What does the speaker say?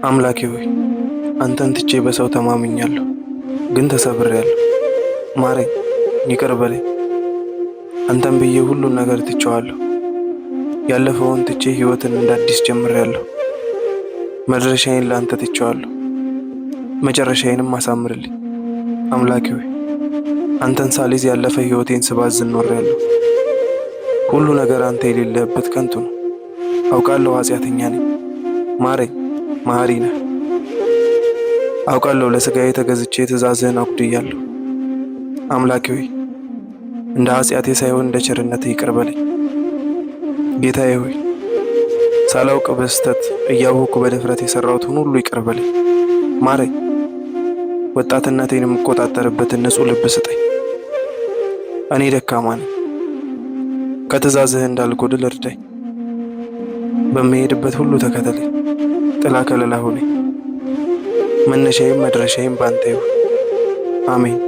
አምላኬ ሆይ አንተን ትቼ በሰው ተማምኛለሁ፣ ግን ተሰብሬያለሁ። ማረኝ፣ ይቅር በለኝ። አንተን ብዬ ሁሉን ነገር ትቼዋለሁ። ያለፈውን ትቼ ሕይወትን እንደ አዲስ ጀምሬያለሁ። መድረሻዬን ለአንተ ትቼዋለሁ፣ መጨረሻዬንም አሳምርልኝ። አምላኬ ሆይ አንተን ሳልይዝ ያለፈ ሕይወቴን ስባዝን ኖሬያለሁ። ሁሉ ነገር አንተ የሌለህበት ከንቱ ነው። አውቃለሁ ኃጢአተኛ ነኝ። ማረኝ፣ መሐሪ ነህ። አውቃለሁ ለሥጋዬ ተገዝቼ ትእዛዝህን አጉድያለሁ። አምላኬ ሆይ እንደ ኃጢአቴ ሳይሆን እንደ ቸርነትህ ይቅር በለኝ። ጌታዬ ሆይ ሳላውቅ በስተት እያወቅኩ በድፍረት የሠራሁትን ሁሉ ይቅር በለኝ። ማረኝ፣ ወጣትነቴን የምቆጣጠርበትን ንጹሕ ልብ ስጠኝ። እኔ ደካማ ነኝ፣ ከትእዛዝህ እንዳልጎድል እርዳኝ። በምሄድበት ሁሉ ተከተለኝ፣ ጥላ ከለላ ሁነኝ። መነሻዬም መድረሻዬም ባንተ ይሁን። አሜን።